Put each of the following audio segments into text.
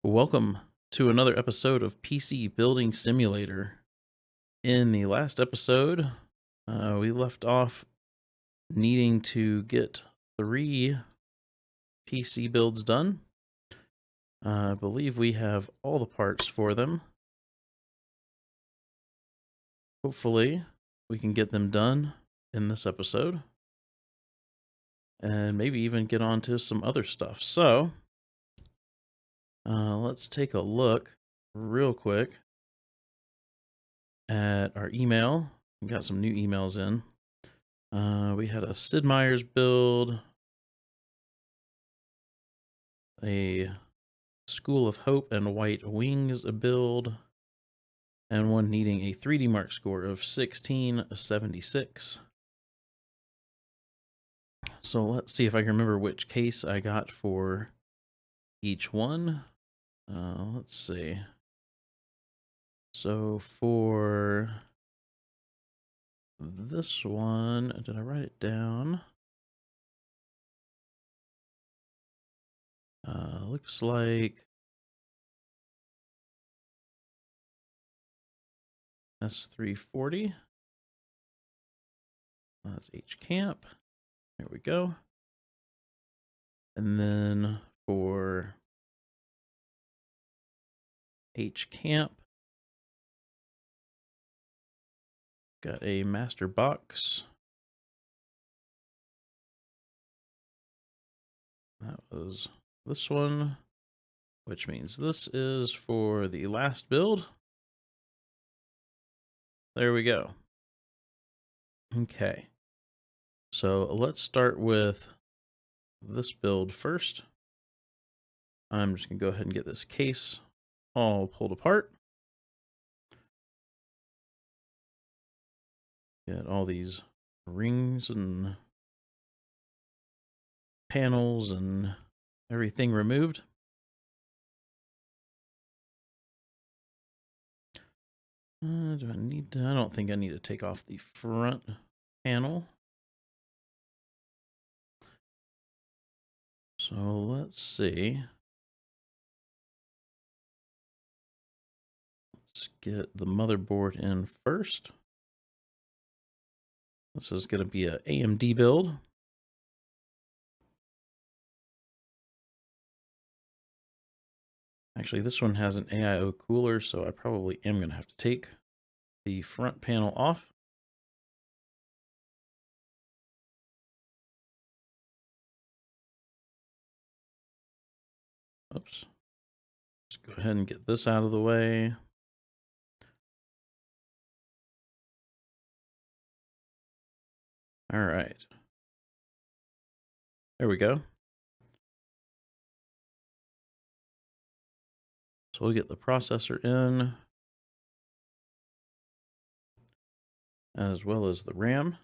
Welcome to another episode of PC Building Simulator. In the last episode, we left off needing to get 3 PC builds done. I believe we have all the parts for them. Hopefully, we can get them done in this episode. And maybe even get on to some other stuff. So, let's take a look real quick at our email. We got some new emails in. We had a Sid Meier's build, a School of Hope and White Wings build, and one needing a 3D Mark score of 1676. So let's see if I can remember which case I got for each one. Let's see. So for this one, did I write it down? Looks like S340. That's H camp. There we go. And then for H camp, got a master box. That was this one, which means this is for the last build. There we go. Okay. So let's start with this build first. I'm just going to go ahead and get this case all pulled apart. Get all these rings and panels and everything removed. Do I need to? I don't think I need to take off the front panel. So let's see. Let's get the motherboard in first. This is going to be an AMD build. Actually, this one has an AIO cooler, so I probably am going to have to take the front panel off. Oops. Let's go ahead and get this out of the way. All right. There we go. So we'll get the processor in, as well as the RAM.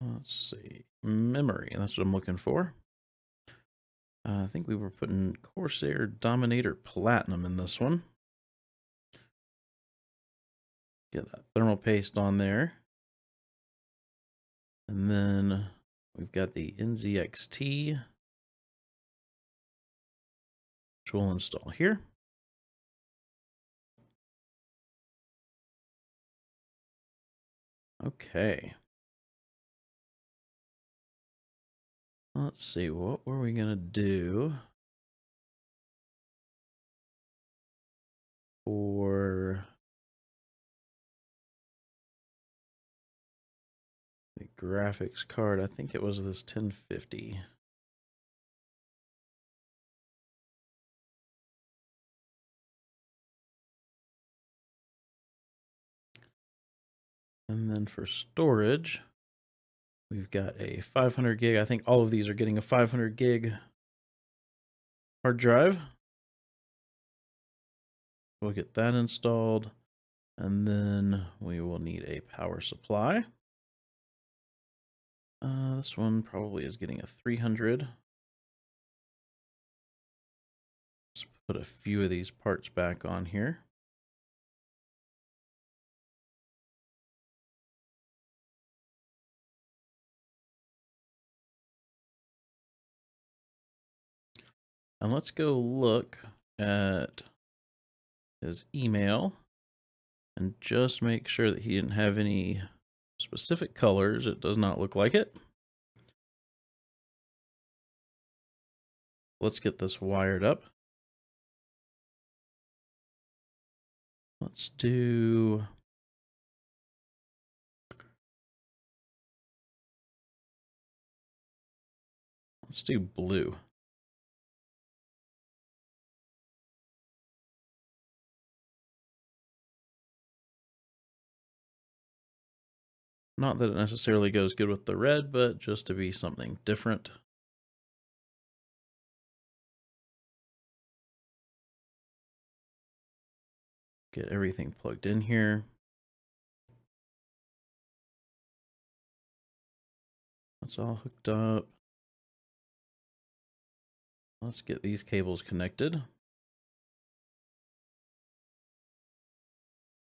Let's see. Memory. That's what I'm looking for. I think we were putting Corsair Dominator Platinum in this one. Get that thermal paste on there. And then we've got the NZXT, which we'll install here. Okay. Let's see, what were we going to do for the graphics card? I think it was this 1050. And then for storage, we've got a 500 gig. I think all of these are getting a 500 gig hard drive. We'll get that installed. And then we will need a power supply. This one probably is getting a 300. Let's put a few of these parts back on here. And let's go look at his email and just make sure that he didn't have any specific colors. It does not look like it. Let's get this wired up. Let's do blue. Not that it necessarily goes good with the red, but just to be something different. Get everything plugged in here. That's all hooked up. Let's get these cables connected.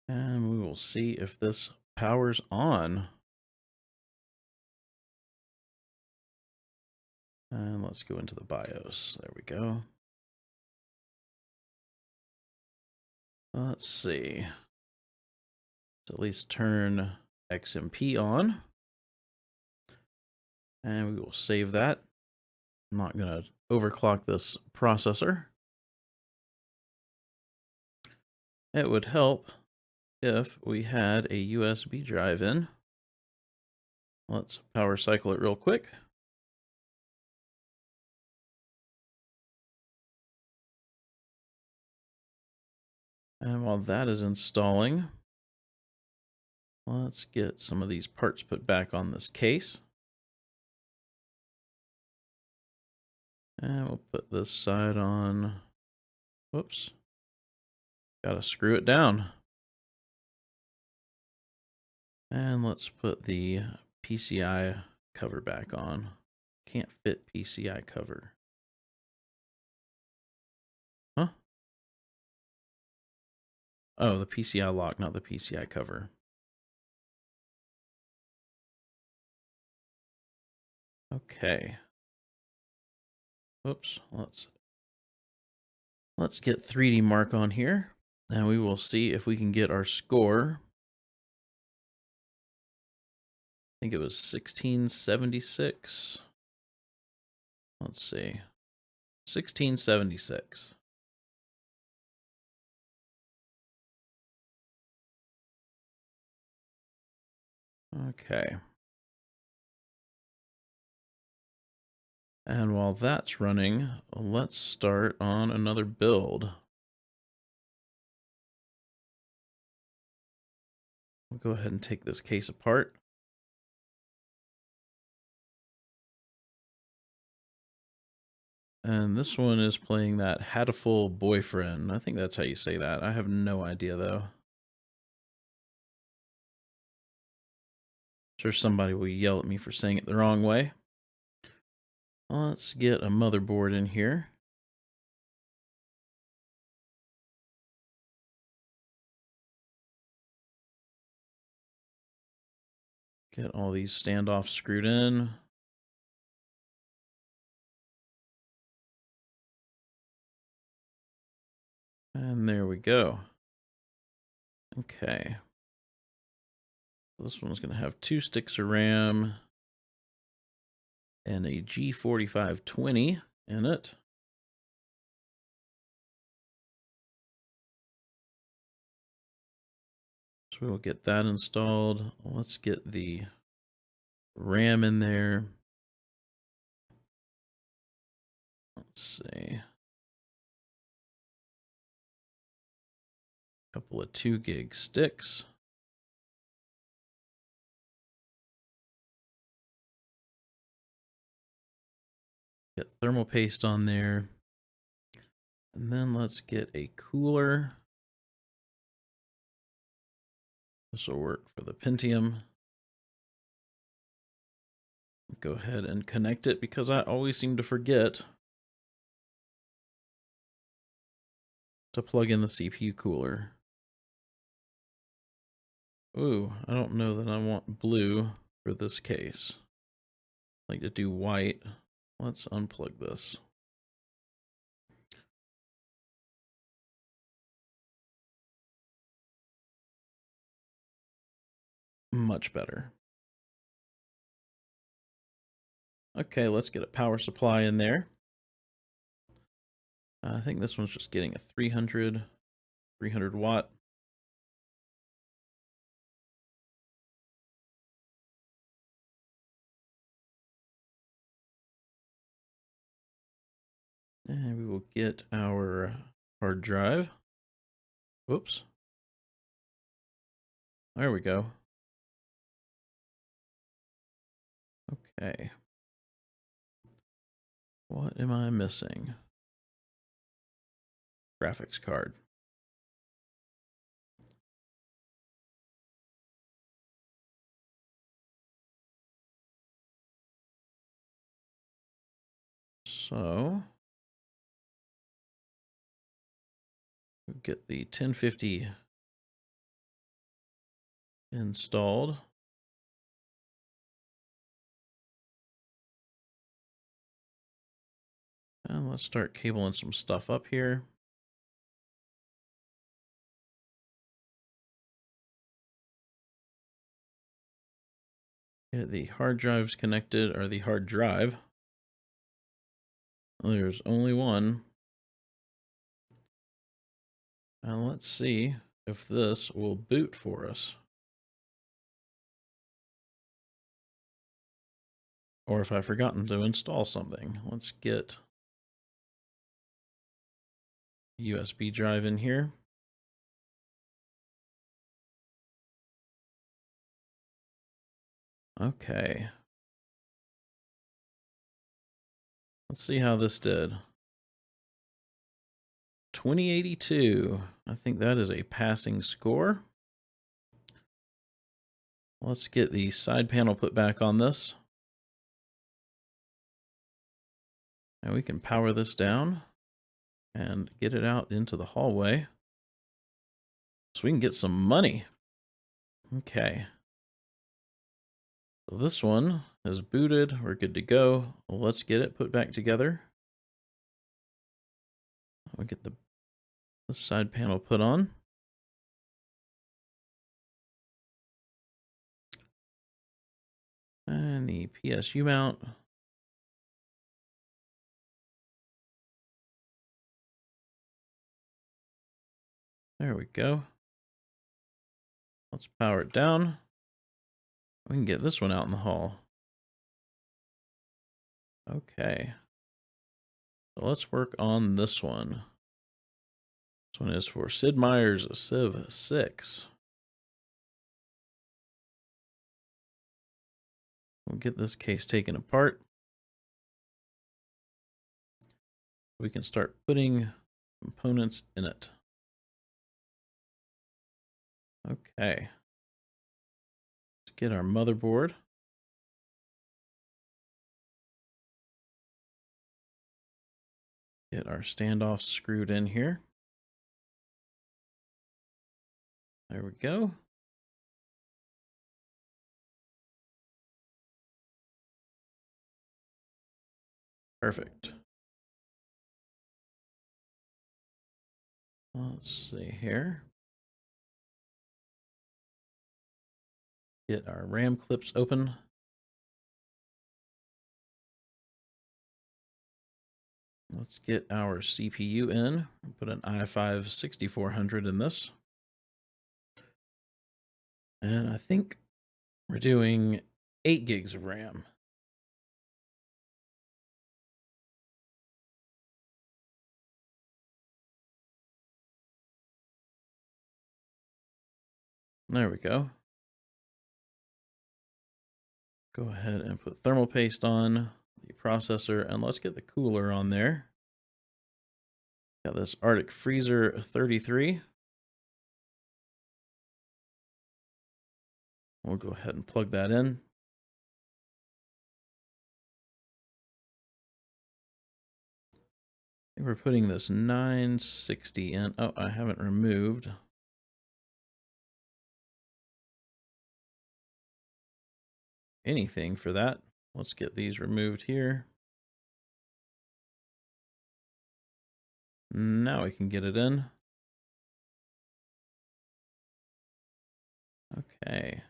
And we will see if this powers on. And let's go into the BIOS. There we go. Let's see. So at least turn XMP on. And we will save that. I'm not going to overclock this processor. It would help if we had a USB drive in. Let's power cycle it real quick. And while that is installing, let's get some of these parts put back on this case. And we'll put this side on. Whoops. Gotta screw it down. And let's put the PCI cover back on. Can't fit PCI cover. Huh? Oh, the PCI lock, not the PCI cover. Okay. Whoops. Let's get 3D Mark on here, and we will see if we can get our score. I think it was 1676. Let's see. 1676. Okay. And while that's running, let's start on another build. We'll go ahead and take this case apart. And this one is playing that Hatful Boyfriend. I think that's how you say that. I have no idea, though. Sure somebody will yell at me for saying it the wrong way. Let's get a motherboard in here. Get all these standoffs screwed in. And there we go. Okay. This one's going to have 2 sticks of RAM and a G4520 in it. So we'll get that installed. Let's get the RAM in there. Let's see. A couple of 2 gig sticks. Get thermal paste on there. And then let's get a cooler. This will work for the Pentium. Go ahead and connect it because I always seem to forget to plug in the CPU cooler. Ooh, I don't know that I want blue for this case. I like to do white. Let's unplug this. Much better. Okay, let's get a power supply in there. I think this one's just getting a 300 watt. And we will get our hard drive. Whoops. There we go. Okay. What am I missing? Graphics card. So we'll get the 1050 installed. And let's start cabling some stuff up here. Get the hard drives connected, or the hard drive. There's only one. And let's see if this will boot for us. Or if I've forgotten to install something. Let's get a USB drive in here. Okay. Let's see how this did. 2082. I think that is a passing score. Let's get the side panel put back on this. And we can power this down and get it out into the hallway so we can get some money. Okay. So this one is booted. We're good to go. Let's get it put back together. We'll get the side panel put on. And the PSU mount. There we go. Let's power it down. We can get this one out in the hall. Okay. So let's work on this one. This one is for Sid Meier's Civ 6. We'll get this case taken apart. We can start putting components in it. Okay. Let's get our motherboard. Get our standoffs screwed in here. There we go. Perfect. Let's see here. Get our RAM clips open. Let's get our CPU in. Put an i5 6400 in this. And I think we're doing 8 gigs of RAM. There we go. Go ahead and put thermal paste on the processor, and let's get the cooler on there. Got this Arctic Freezer 33. We'll go ahead and plug that in. I think we're putting this 960 in. Oh, I haven't removed anything for that. Let's get these removed here. Now we can get it in. Okay.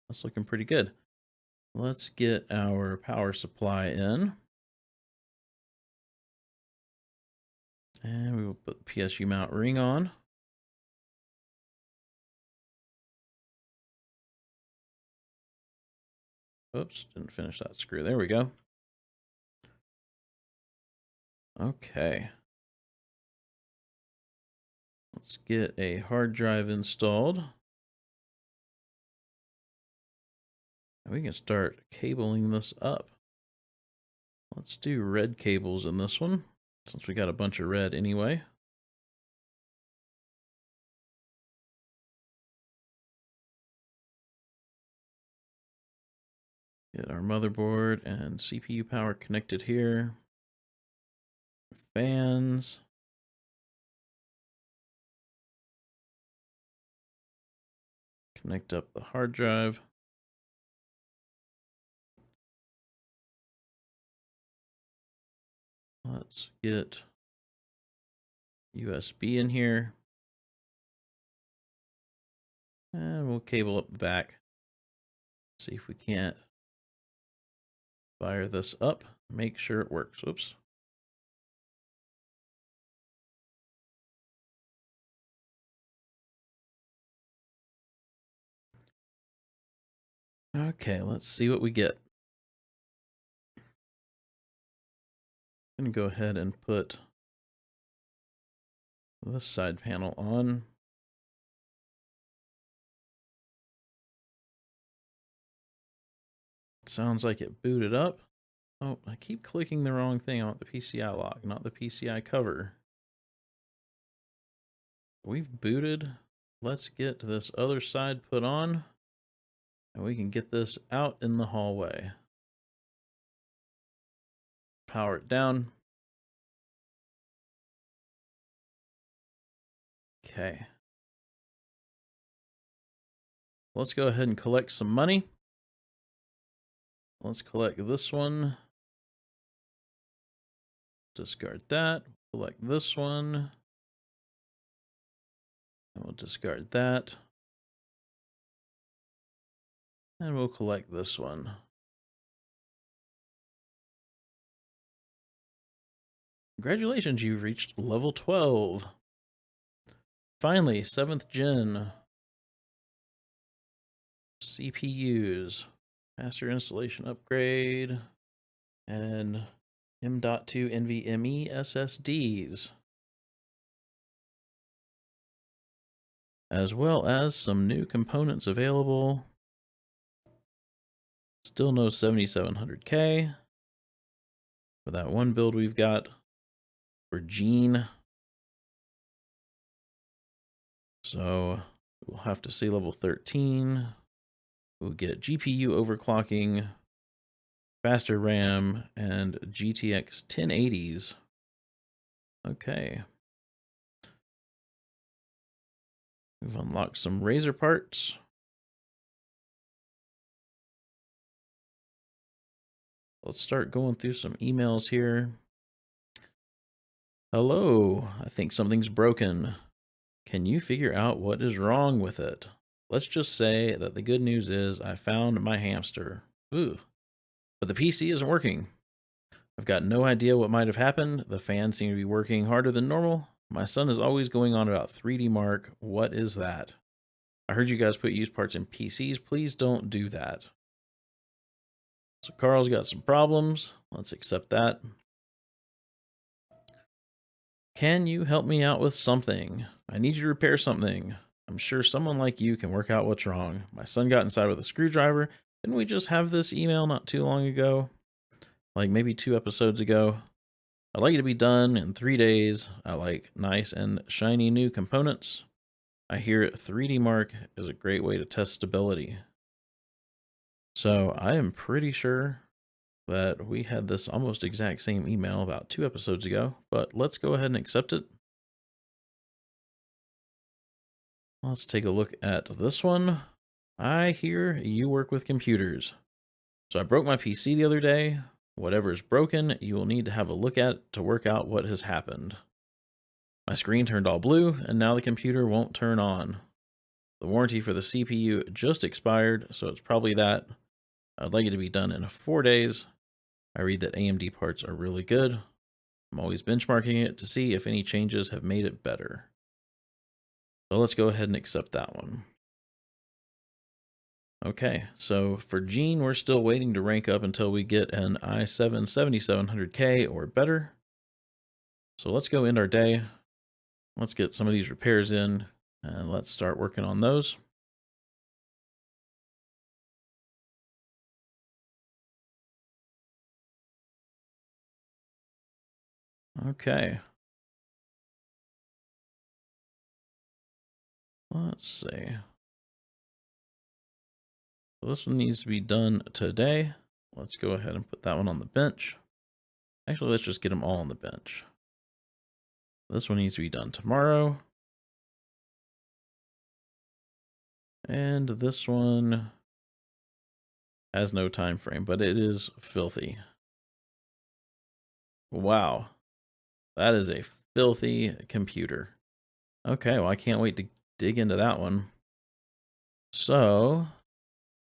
That's looking pretty good. Let's get our power supply in. And we will put the PSU mount ring on. Oops, didn't finish that screw. There we go. Okay. Let's get a hard drive installed. And we can start cabling this up. Let's do red cables in this one, since we got a bunch of red anyway. Get our motherboard and CPU power connected here. Fans. Connect up the hard drive. Let's get USB in here. And we'll cable up the back. See if we can't fire this up. Make sure it works. Oops. Okay, let's see what we get. I'm going to go ahead and put this side panel on. Sounds like it booted up. Oh, I keep clicking the wrong thing. I want the PCI lock, not the PCI cover. We've booted. Let's get this other side put on, and we can get this out in the hallway. Power it down. Okay. Let's go ahead and collect some money. Let's collect this one. Discard that. Collect this one. And we'll discard that. And we'll collect this one. Congratulations, you've reached level 12. Finally, 7th gen. CPUs. Faster installation upgrade. And M.2 NVMe SSDs. As well as some new components available. Still no 7700K. For that one build we've got for Gene. So we'll have to see level 13. We'll get GPU overclocking, faster RAM, and GTX 1080s. Okay. We've unlocked some Razer parts. Let's start going through some emails here. Hello, I think something's broken. Can you figure out what is wrong with it? Let's just say that the good news is I found my hamster. Ooh. But the PC isn't working. I've got no idea what might have happened. The fans seem to be working harder than normal. My son is always going on about 3D Mark. What is that? I heard you guys put used parts in PCs. Please don't do that. So Carl's got some problems. Let's accept that. Can you help me out with something? I need you to repair something. I'm sure someone like you can work out what's wrong. My son got inside with a screwdriver. Didn't we just have this email not too long ago? Like maybe 2 episodes ago. I'd like it to be done in 3 days. I like nice and shiny new components. I hear 3D Mark is a great way to test stability. So I am pretty sure that we had this almost exact same email about 2 episodes ago, but let's go ahead and accept it. Let's take a look at this one. I hear you work with computers. So I broke my PC the other day. Whatever is broken, you will need to have a look at to work out what has happened. My screen turned all blue, and now the computer won't turn on. The warranty for the CPU just expired, so it's probably that. I'd like it to be done in 4 days. I read that AMD parts are really good. I'm always benchmarking it to see if any changes have made it better. So let's go ahead and accept that one. Okay, so for Gene, we're still waiting to rank up until we get an i7 7700K or better. So let's go end our day. Let's get some of these repairs in, and let's start working on those. Okay. Let's see. So this one needs to be done today. Let's go ahead and put that one on the bench. Actually, let's just get them all on the bench. This one needs to be done tomorrow. And this one has no time frame, but it is filthy. Wow. That is a filthy computer. Okay, well, I can't wait to dig into that one. So,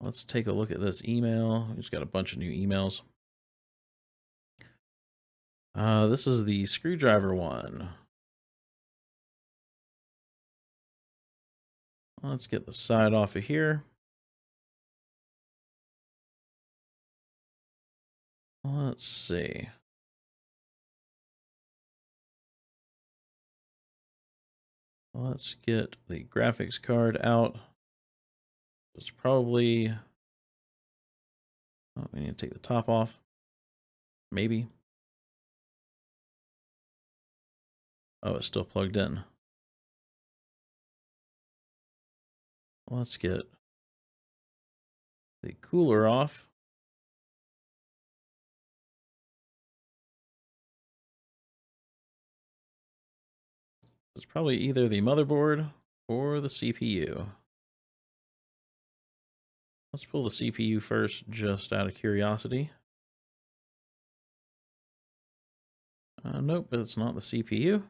let's take a look at this email. We just got a bunch of new emails. This is the screwdriver one. Let's get the side off of here. Let's see. Let's get the graphics card out. It's probably... Oh, we need to take the top off. Maybe. Oh, it's still plugged in. Let's get the cooler off. It's probably either the motherboard or the CPU. Let's pull the CPU first, just out of curiosity. Nope, it's not the CPU.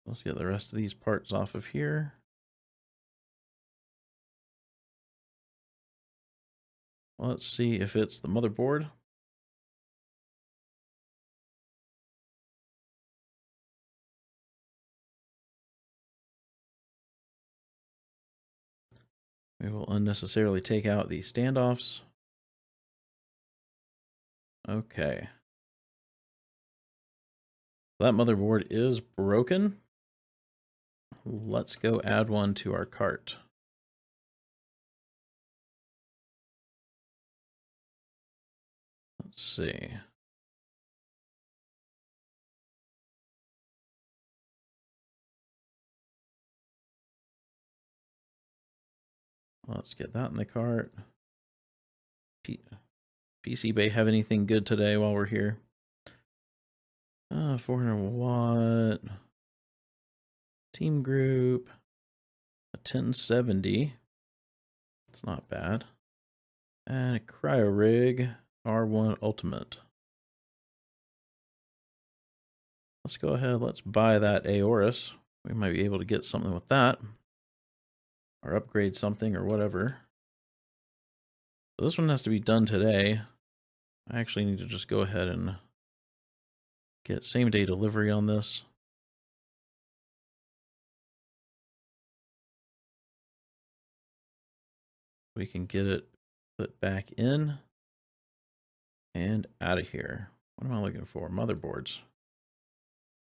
Let's get the rest of these parts off of here. Let's see if it's the motherboard. We will unnecessarily take out the standoffs. Okay. That motherboard is broken. Let's go add one to our cart. Let's see. Let's get that in the cart. PC Bay have anything good today while we're here? 400 watt. Team group. A 1070. It's not bad. And a cryo rig. R1 Ultimate. Let's go ahead. Let's buy that Aorus. We might be able to get something with that. Or upgrade something or whatever. So this one has to be done today. I actually need to just go ahead and get same day delivery on this. We can get it put back in and out of here. What am I looking for? Motherboards.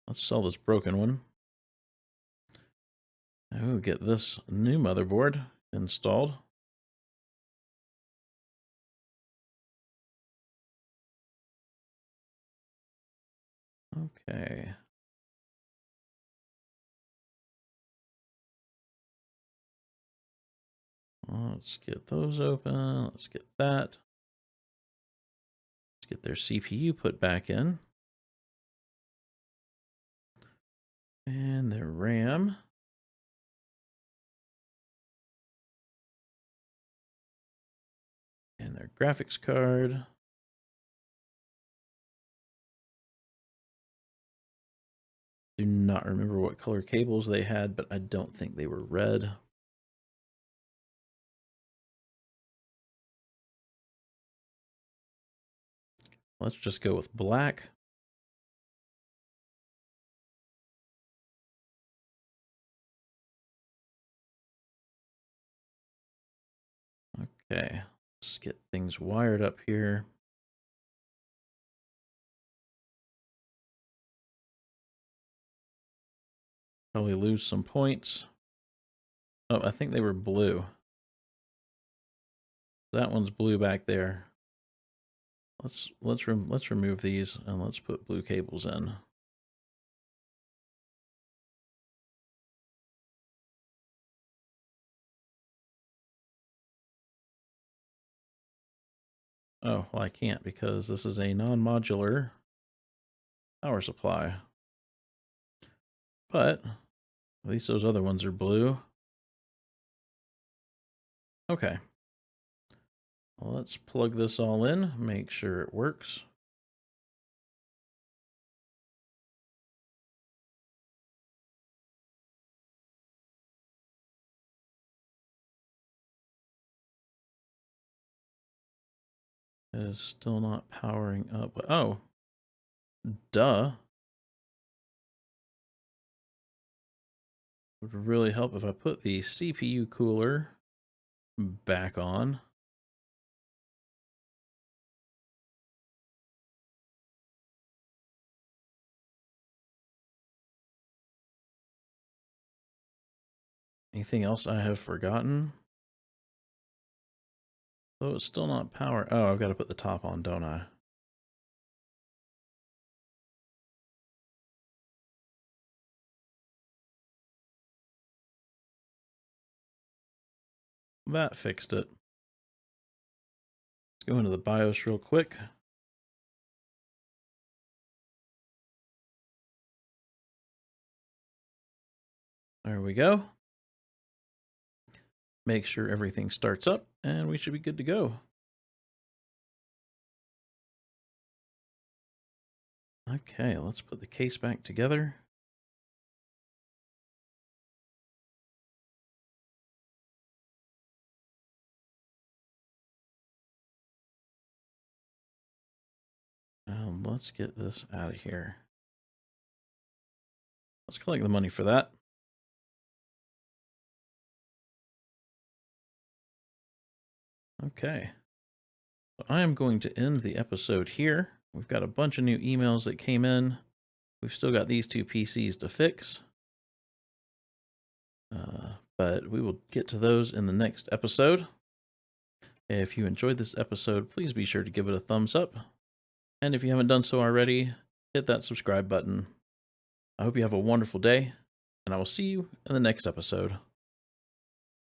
Let's sell this broken one. Now we'll get this new motherboard installed. Okay. Let's get those open. Let's get that. Let's get their CPU put back in. And their RAM. And their graphics card. Do not remember what color cables they had, but I don't think they were red. Let's just go with black. Okay, let's get things wired up here. Probably lose some points. Oh, I think they were blue. That one's blue back there. Let's remove these and let's put blue cables in. Oh, well, I can't because this is a non-modular power supply. But at least those other ones are blue. Okay. Well, let's plug this all in, make sure it works. It is still not powering up. Oh, duh. Would really help if I put the CPU cooler back on. Anything else I have forgotten? Oh, it's still not power. Oh, I've got to put the top on, don't I? That fixed it. Let's go into the BIOS real quick. There we go. Make sure everything starts up and we should be good to go. Okay, let's put the case back together. Let's get this out of here. Let's collect the money for that. Okay. So I am going to end the episode here. We've got a bunch of new emails that came in. We've still got these two PCs to fix. But we will get to those in the next episode. If you enjoyed this episode, please be sure to give it a thumbs up. And if you haven't done so already, hit that subscribe button. I hope you have a wonderful day, and I will see you in the next episode.